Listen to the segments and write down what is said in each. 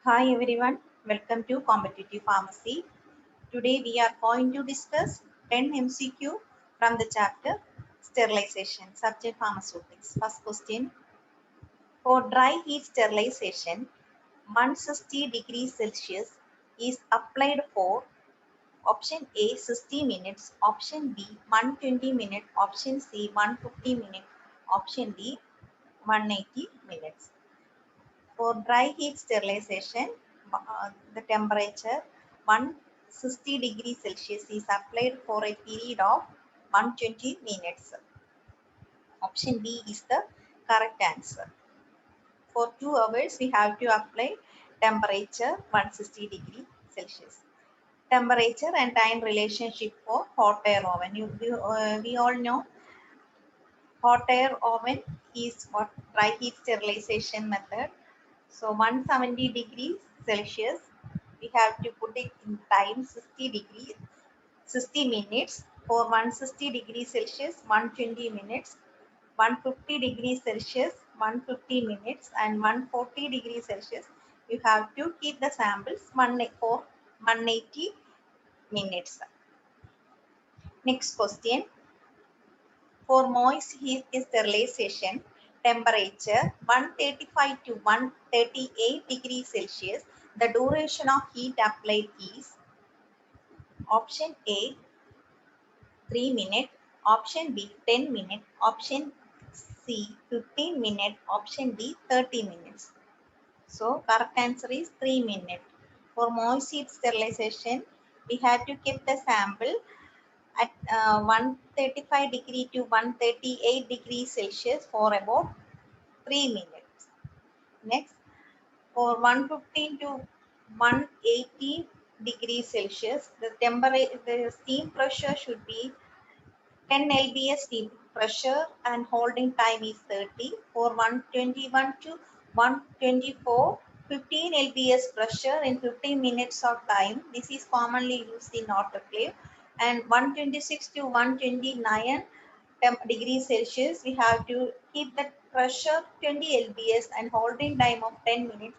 Hi everyone, welcome to Competitive Pharmacy. Today we are going to discuss 10 MCQ from the chapter Sterilization, Subject Pharmaceutics. First question, for dry heat sterilization, 160 degrees Celsius is applied for option A 60 minutes, option B 120 minutes, option C 150 minutes, option D 180 minutes. For dry heat sterilization, the temperature 160 degrees Celsius is applied for a period of 120 minutes. Option B is the correct answer. For 2 hours, we have to apply temperature 160 degree Celsius. Temperature and time relationship for hot air oven. We all know hot air oven is what dry heat sterilization method. So 170 degrees Celsius, we have to put it in time 60 degrees, 60 minutes. For 160 degrees Celsius, 120 minutes, 150 degrees Celsius, 150 minutes, and 140 degrees Celsius. You have to keep the samples for 180 minutes. Next question. For moist heat sterilization, temperature 135 to 138 degrees Celsius, the duration of heat applied is option A 3 minutes, option B 10 minutes, option C 15 minutes, option D 30 minutes. So correct answer is 3 minutes. For moist heat sterilization, we have to keep the sample at 135 degree to 138 degrees Celsius for about 3 minutes. Next, for 115 to 180 degrees Celsius, the steam pressure should be 10 lbs steam pressure and holding time is 30. For 121 to 124, 15 lbs pressure in 15 minutes of time. This is commonly used in autoclave. And 126 to 129 degrees Celsius, we have to keep the pressure 20 lbs and holding time of 10 minutes.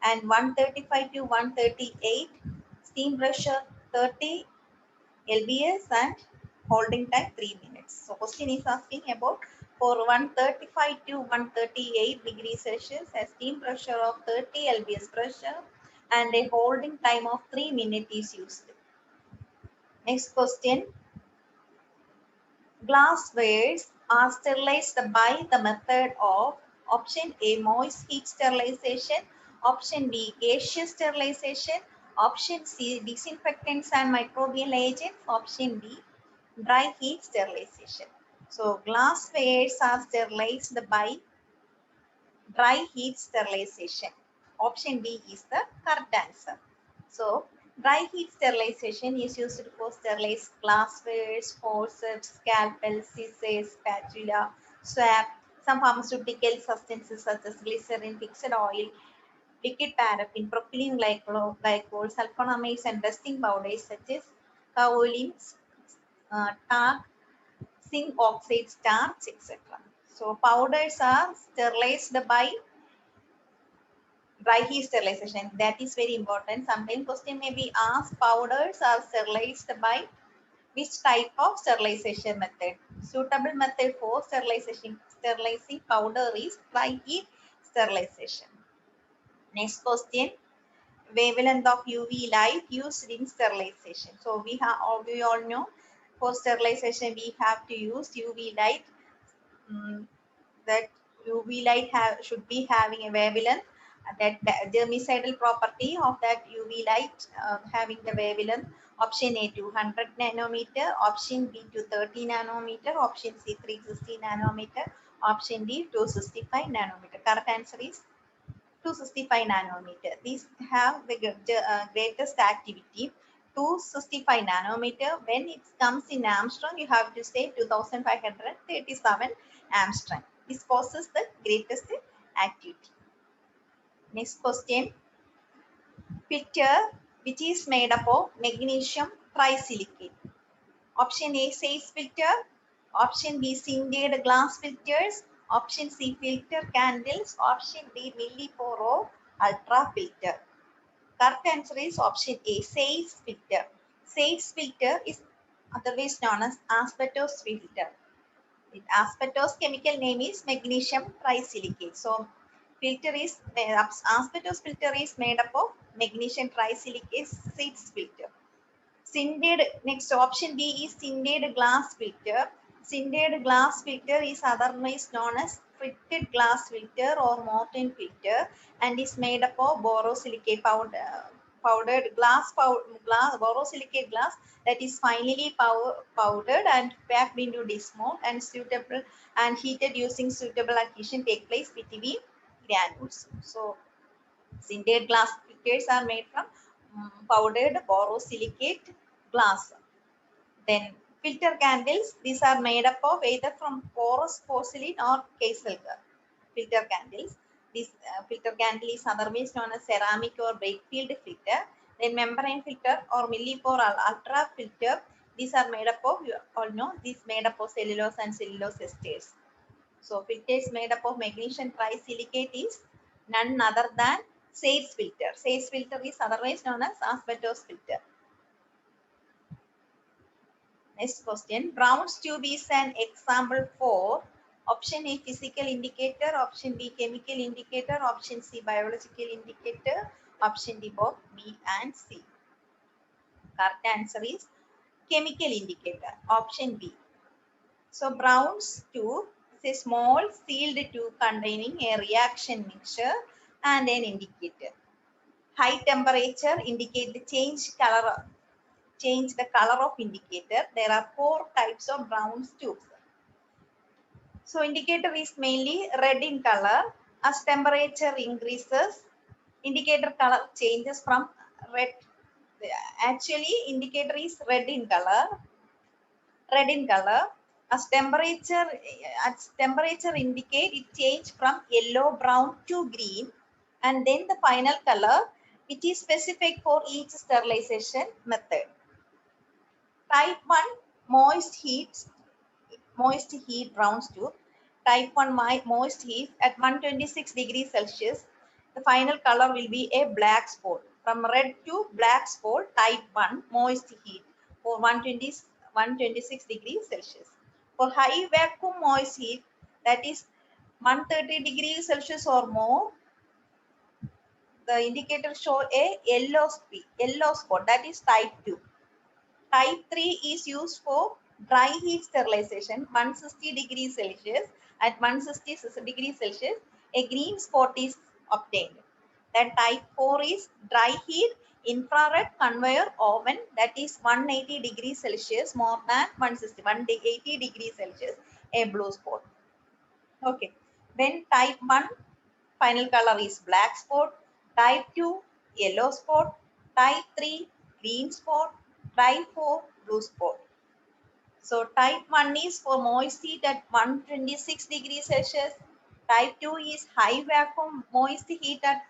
And 135 to 138, steam pressure 30 lbs and holding time 3 minutes. So question is asking about for 135 to 138 degrees Celsius, a steam pressure of 30 lbs pressure and a holding time of 3 minutes is used. Next question. Glasswares are sterilized by the method of option A moist heat sterilization, option B gaseous sterilization, option C disinfectants and microbial agents, option D dry heat sterilization. So glasswares are sterilized by dry heat sterilization. Option D is the correct answer. So dry heat sterilization is used for sterilize glasswares, forceps, scalpel, scissors, spatula, swab, some pharmaceutical substances such as glycerin, fixed oil, liquid paraffin, propylene glycol, sulfonamides, and dusting powders such as kaolin, talc, zinc oxide, starch, etc. So powders are sterilized by dry heat sterilization. That is very important. Sometimes question may be asked, powders are sterilized by which type of sterilization method? Suitable method for sterilizing powder is dry heat sterilization. Next question. Wavelength of UV light used in sterilization. So we all know for sterilization we have to use UV light. That UV light should be having a wavelength, that germicidal property of that UV light having the wavelength. Option A 200 nanometer, option B 230 nanometer, option C 360 nanometer, option D 265 nanometer. Correct answer is 265 nanometer. These have the greatest activity. 265 nanometer, when it comes in Armstrong, you have to say 2537 Armstrong. This causes the greatest activity. Next question. Filter which is made up of magnesium trisilicate. Option A SACE filter, option B singered glass filters, option C filter candles, option D millipore ultra filter. Correct answer is option A, Say's filter. Say's filter is otherwise known as asbestos filter. Asbestos chemical name is magnesium trisilicate. So filter is asbestos filter is made up of magnesium trisilicate Say's filter. Sintered, next option B is sintered glass filter. Sintered glass filter is otherwise known as fritted glass filter or Morton filter and is made up of borosilicate powdered glass, borosilicate glass that is finely powdered and packed into disc mold and suitable and heated using suitable adhesion take place between granules. So sintered glass filters are made from powdered borosilicate glass. Then filter candles, these are made up of either from porous porcelain or Kieselguhr. Filter candles. This filter candle is otherwise known as ceramic or Wakefield filter. Then membrane filter or millipore or ultra filter. These are made up of, you all know, these made up of cellulose and cellulose esters. So filters made up of magnesium trisilicate is none other than Say's filter. Say's filter is otherwise known as asbestos filter. Next question. Brown's tube is an example for option A physical indicator, option B chemical indicator, option C biological indicator, option D both B and C. Correct answer is chemical indicator, option B. So Brown's tube is a small sealed tube containing a reaction mixture and an indicator. High temperature indicate the change the color of indicator. There are 4 types of Brown's tubes. So indicator is mainly red in color. As temperature increases, indicator color changes from red. Actually, indicator is red in color. Red in color. As temperature indicate, it change from yellow, brown to green, and then the final color, which is specific for each sterilization method. Type 1 moist heat Brown's tube. Type 1 moist heat at 126 degrees Celsius. The final color will be a black spot. From red to black spot, type 1 moist heat for 126 degrees Celsius. For high vacuum moist heat, that is 130 degrees Celsius or more, the indicator show a yellow spot, that is type 2. Type 3 is used for dry heat sterilization, 160 degrees Celsius. At 160 degrees Celsius, a green spot is obtained. Then type 4 is dry heat infrared conveyor oven, that is 180 degrees Celsius more than 180 degrees Celsius, a blue spot. Okay. Then type 1 final color is black spot, type 2 yellow spot, type 3 green spot, type 4 blue spot. So type 1 is for moist heat at 126 degrees Celsius, type 2 is high vacuum moist heat at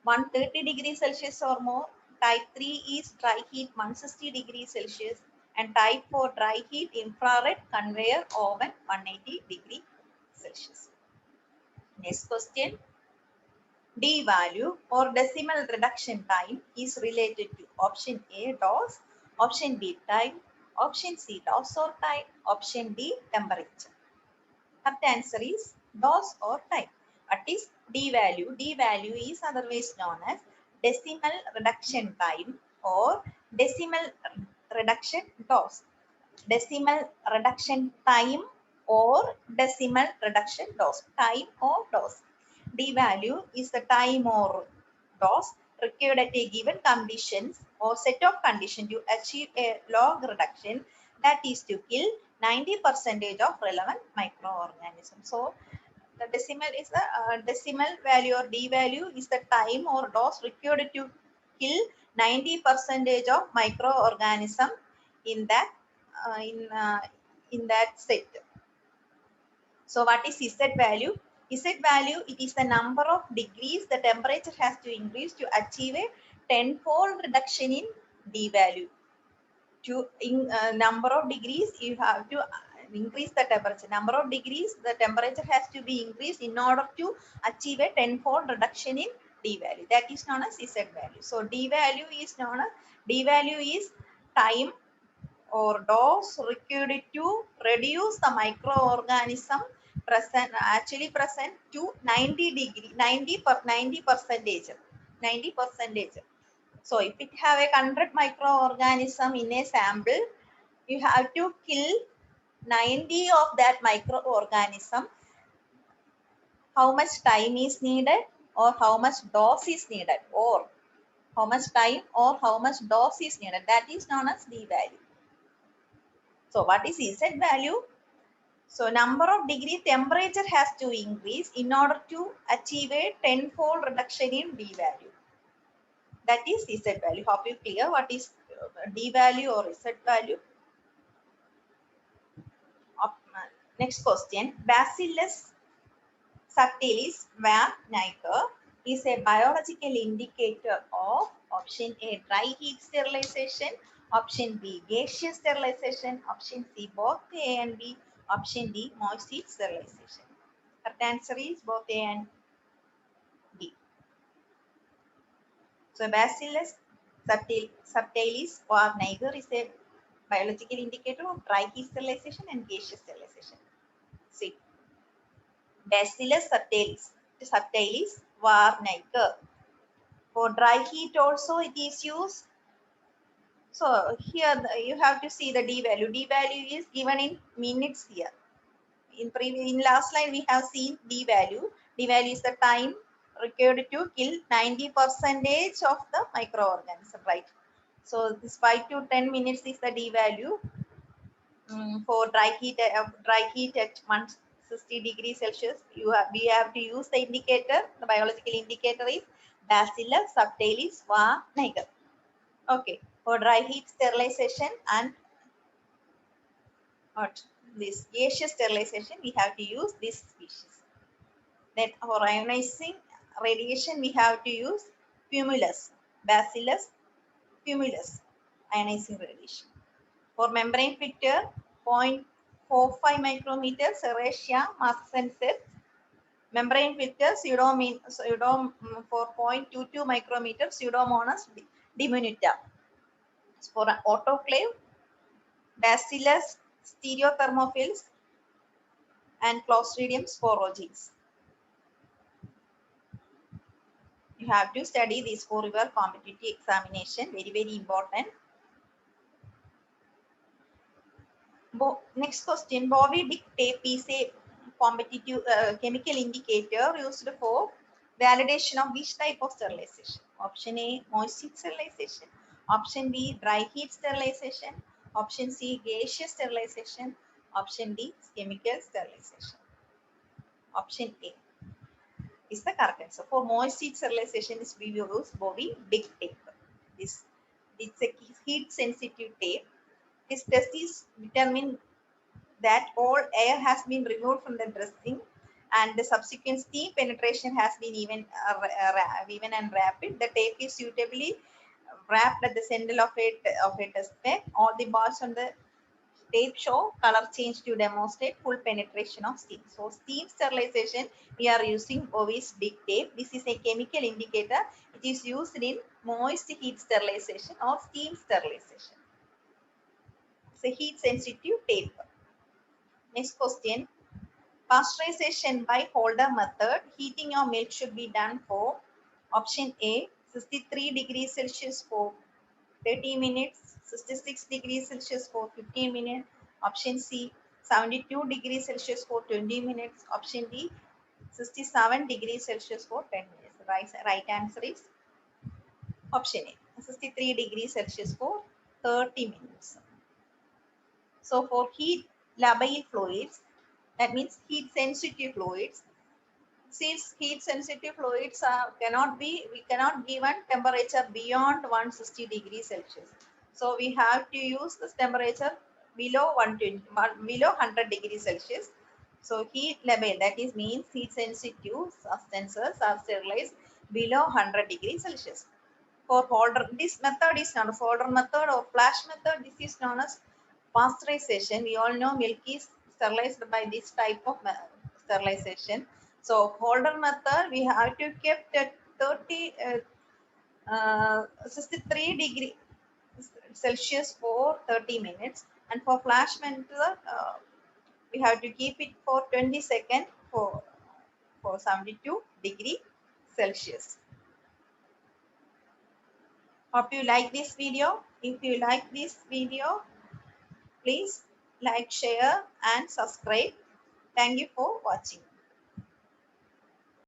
130 degrees Celsius or more, type 3 is dry heat 160 degrees Celsius, and type 4 dry heat infrared conveyor oven 180 degrees Celsius. Next question. D value or decimal reduction time is related to option A dose, option B time, option C dose or time, option D temperature. Correct answer is dose or time. What is D value? D value is otherwise known as decimal reduction time or decimal reduction dose. Decimal reduction time or decimal reduction dose. Time or dose. D value is the time or dose required at a given conditions or set of conditions to achieve a log reduction, that is to kill 90% of relevant microorganisms. So the decimal is the decimal value or D value is the time or dose required to kill 90% of microorganism in that uh, in uh, in that set. So what is Z value? Z value, it is the number of degrees the temperature has to increase to achieve a tenfold reduction in D value. To number of degrees, you have to increase the temperature. Number of degrees, the temperature has to be increased in order to achieve a tenfold reduction in D value. That is known as Z value. So D value is known as D value is time or dose required to reduce the microorganism present to 90 degree 90 percentage 90 percentage. So if it have a 100 microorganism in a sample, you have to kill 90 of that microorganism. How much time is needed or how much dose is needed, or how much time or how much dose is needed, that is known as D value. So what is Z value? So number of degree temperature has to increase in order to achieve a tenfold reduction in D value. That is Z value. Hope you clear what is D value or Z value. Next question. Bacillus subtilis var niger is a biological indicator of option A, dry heat sterilization, option B, gaseous sterilization, option C, both A and B, option D, moist heat sterilization. Correct answer is both A and B. So Bacillus subtilis var niger is a biological indicator of dry heat sterilization and gaseous sterilization. See, Bacillus subtilis var niger. For dry heat also it is used. So here you have to see the D value. D value is given in minutes here. In last slide we have seen D value. D value is the time required to kill 90% of the microorganism, right? So this 5 to 10 minutes is the D value. For dry heat at 160 degrees Celsius, we have to use the indicator. The biological indicator is Bacillus subtilis var niger. Okay, for dry heat sterilization and this gaseous sterilization, we have to use this species. Then for ionizing radiation, we have to use Cumulus, Bacillus cumulus ionizing radiation. For membrane filter, 0.45 micrometer Serratia mass sensor. Membrane filter for 0.22 micrometer Pseudomonas diminuta. For autoclave, Bacillus stereothermophils and Clostridium sporogenes. You have to study these for your competitive examination. Very, very important. Next question. Bovie-Dick tape is a competitive chemical indicator used for validation of which type of sterilization? Option A, moist heat sterilization. Option B, dry heat sterilization. Option C, gaseous sterilization. Option D, chemical sterilization. Option A is the correct answer. For moist heat sterilization, we use Bovie-Dick tape. This it's a heat sensitive tape. This test is determined that all air has been removed from the dressing and the subsequent steam penetration has been even and rapid. The tape is suitably wrapped at the center of a test bed. All the bars on the tape show color change to demonstrate full penetration of steam. So steam sterilization, we are using Bovie-Dick tape. This is a chemical indicator. It is used in moist heat sterilization or steam sterilization. It's a heat sensitive tape. Next question. Pasteurization by Holder method. Heating of milk should be done for option A, 63 degrees Celsius for 30 minutes, 66 degrees Celsius for 15 minutes. Option C, 72 degrees Celsius for 20 minutes. Option D, 67 degrees Celsius for 10 minutes. Right answer is option A, 63 degrees Celsius for 30 minutes. So for heat labile fluids, that means heat sensitive fluids. Since heat sensitive fluids we cannot give a temperature beyond 160 degrees Celsius. So we have to use this temperature below 100 degrees Celsius. So heat labile, that is means heat sensitive substances are sterilized below 100 degrees Celsius. For Holder, this method is known as Holder method or flash method. This is known as pasteurization. We all know milk is sterilized by this type of sterilization. So Holder method, we have to keep the 63 degree Celsius for 30 minutes, and for flash method we have to keep it for 20 seconds for 72 degree Celsius. Hope you like this video. If you like this video, please like, share and subscribe. Thank you for watching.